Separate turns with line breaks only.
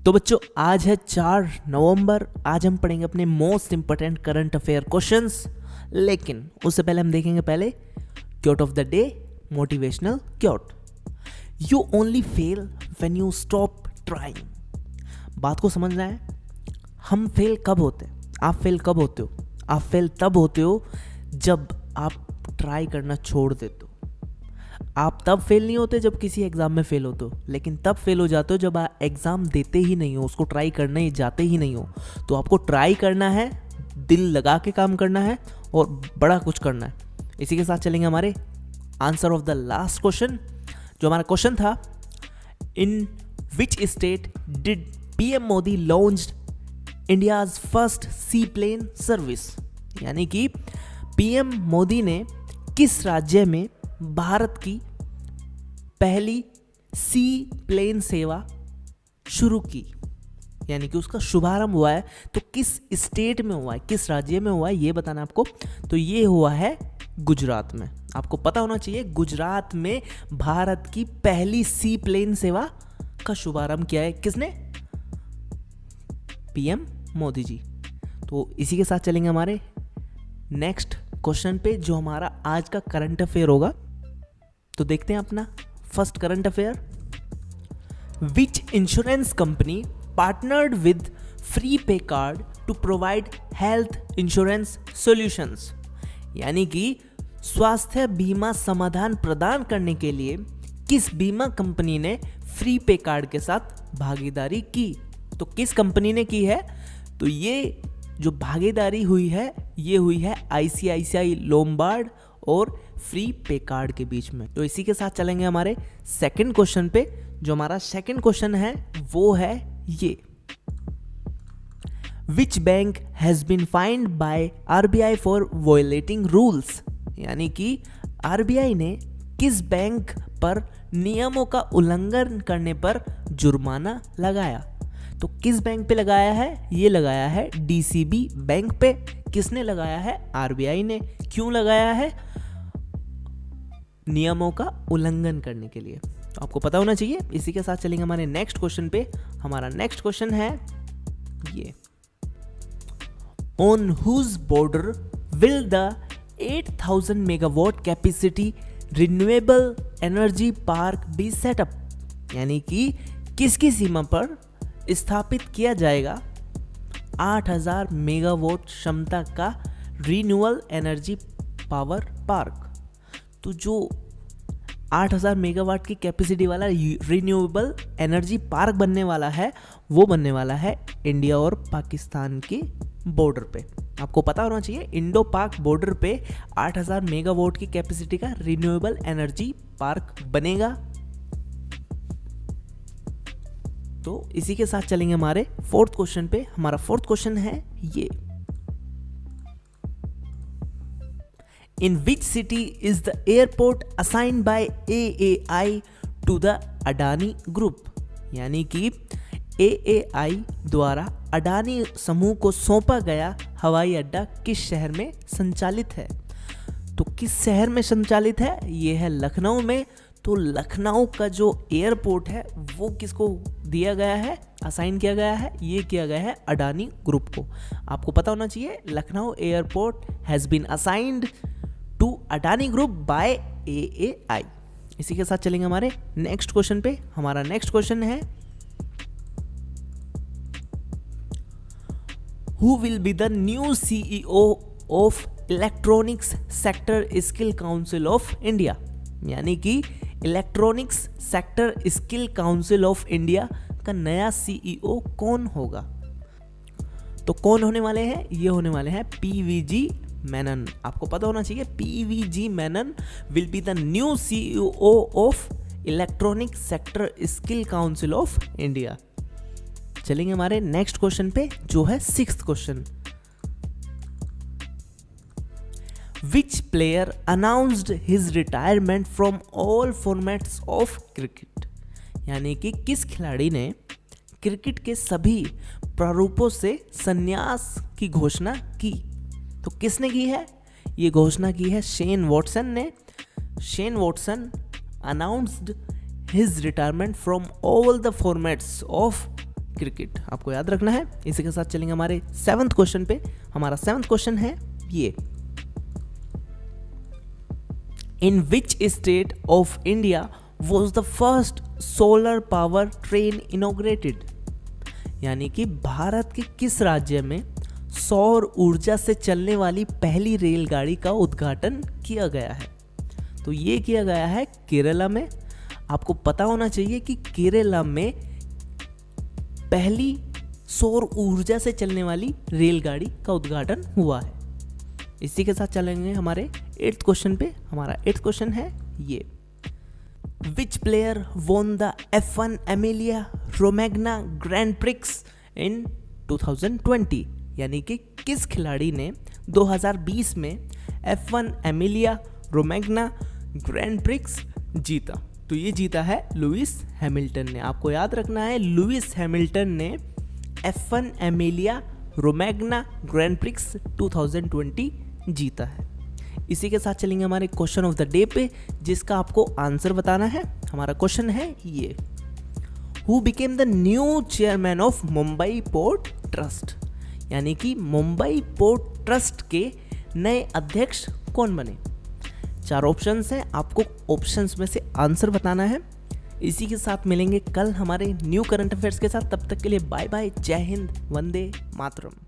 तो बच्चों आज है 4 नवंबर। आज हम पढ़ेंगे अपने most important current affair questions, लेकिन उससे पहले हम देखेंगे पहले quote of the day, motivational quote. You only fail when you stop trying. बात को समझना है, हम फेल कब होते हैं? आप फेल कब होते हो? आप फेल तब होते हो जब आप ट्राई करना छोड़ देते हो। आप तब फेल नहीं होते जब किसी एग्ज़ाम में फेल होते हो, लेकिन तब फेल हो जाते हो जब आप एग्ज़ाम देते ही नहीं हो, उसको ट्राई करने जाते ही नहीं हो। तो आपको ट्राई करना है, दिल लगा के काम करना है और बड़ा कुछ करना है। इसी के साथ चलेंगे हमारे answer of the last question. जो हमारा क्वेश्चन था, in which state did PM Modi launched India's first sea plane service. यानी कि पीएम मोदी ने किस राज्य में भारत की पहली सी प्लेन सेवा शुरू की, यानी कि उसका शुभारंभ हुआ है। तो किस स्टेट में हुआ है, किस राज्य में हुआ है, ये बताना आपको। तो ये हुआ है गुजरात में। आपको पता होना चाहिए, गुजरात में भारत की पहली सी प्लेन सेवा का शुभारंभ किया है किसने? पीएम मोदी जी। तो इसी के साथ चलेंगे हमारे नेक्स्ट क्वेश्चन पे, जो हमारा आज का करंट अफेयर होगा। तो देखते हैं अपना first current affair. Which insurance company partnered with free pay card to provide health insurance solutions. यानी कि स्वास्थ्य बीमा समाधान प्रदान करने के लिए किस बीमा कंपनी ने फ्री पे कार्ड के साथ भागीदारी की? तो किस कंपनी ने की है? तो ये जो भागीदारी हुई है, ये हुई है आईसीआईसीआई लोम्बार्ड और फ्री पे कार्ड के बीच में। तो इसी के साथ चलेंगे हमारे सेकंड क्वेश्चन पे। जो हमारा सेकंड क्वेश्चन है वो है ये, which bank has been find by RBI for violating rules. यानी कि आरबीआई ने किस बैंक पर नियमों का उल्लंघन करने पर जुर्माना लगाया? तो किस बैंक पे लगाया है? ये लगाया है डीसीबी बैंक पे। किसने लगाया है? आरबीआई ने। क्यों लगाया है? नियमों का उल्लंघन करने के लिए। तो आपको पता होना चाहिए। इसी के साथ चलेंगे हमारे नेक्स्ट क्वेश्चन पे। हमारा नेक्स्ट क्वेश्चन है ये, on whose border will the 8000 megawatt capacity renewable energy park be set up. यानी कि किसकी सीमा पर स्थापित किया जाएगा 8000 मेगावाट क्षमता का रिन्यूएबल एनर्जी पावर पार्क? तो जो 8000 मेगावाट की कैपेसिटी वाला रिन्यूएबल एनर्जी पार्क बनने वाला है, वो बनने वाला है इंडिया और पाकिस्तान के बॉर्डर पे। आपको पता होना चाहिए, इंडो पाक बॉर्डर पे 8000 मेगावाट की कैपेसिटी का रिन्यूएबल एनर्जी पार्क बनेगा। तो इसी के साथ चलेंगे हमारे फोर्थ क्वेश्चन पे। हमारा फोर्थ क्वेश्चन है ये, in which city is the airport assigned by AAI to the Adani group. यानी कि एएआई द्वारा अडानी समूह को सौंपा गया हवाई अड्डा किस शहर में संचालित है? तो किस शहर में संचालित है? ये है लखनऊ में। तो लखनऊ का जो एयरपोर्ट है वो किसको दिया गया है, असाइन किया गया है? ये किया गया है अडानी ग्रुप को। आपको पता होना चाहिए, Lucknow airport has been assigned to Adani group by AAI. इसी के साथ चलेंगे हमारे नेक्स्ट क्वेश्चन पे। हमारा नेक्स्ट क्वेश्चन है, who will be the new CEO of electronics sector skill council of India. यानी कि electronics sector skill council of India का नया सीईओ कौन होगा? तो कौन होने वाले हैं? ये होने वाले हैं पीवीजी मेनन। आपको पता होना चाहिए, PVG Menon will be the new CEO of electronic sector skill council of India. चलेंगे हमारे नेक्स्ट क्वेश्चन पे, जो है sixth question. Which player announced his retirement from all formats of cricket? यानी कि किस खिलाड़ी ने क्रिकेट के सभी प्रारूपों से संन्यास की घोषणा की? तो किसने की है? ये घोषणा की है शेन वॉटसन ने। Shane Watson announced his retirement from all the formats of cricket आपको याद रखना है। इसी के साथ चलेंगे हमारे 7th क्वेश्चन पे। हमारा 7th क्वेश्चन है ये, in which state of India was the first solar power train inaugurated? यानी कि भारत के किस राज्य में सौर ऊर्जा से चलने वाली पहली रेलगाड़ी का उद्घाटन किया गया है? तो ये किया गया है केरला में। आपको पता होना चाहिए कि केरला में पहली सौर ऊर्जा से चलने वाली रेलगाड़ी का उद्घाटन हुआ है। इसी के साथ चलेंगे हमारे 8th क्वेश्चन पे। हमारा 8th क्वेश्चन है ये, which player won the F1 Emilia Romagna grand prix in 2020? यानी कि किस खिलाड़ी ने 2020 में F1 Emilia Romagna grand prix जीता? तो ये जीता है लुइस हैमिल्टन ने। आपको याद रखना है, लुइस हैमिल्टन ने F1 Emilia Romagna grand prix 2020 जीता है। इसी के साथ चलेंगे हमारे क्वेश्चन ऑफ द डे पे, जिसका आपको आंसर बताना है। हमारा क्वेश्चन है ये, who became the new chairman of Mumbai port trust? यानी कि मुंबई पोर्ट ट्रस्ट के नए अध्यक्ष कौन बने? 4 ऑप्शंस हैं, आपको ऑप्शंस में से आंसर बताना है। इसी के साथ मिलेंगे कल हमारे न्यू करंट अफेयर्स के साथ। तब तक के लिए बाय बाय, जय हिंद, वंदे मातरम।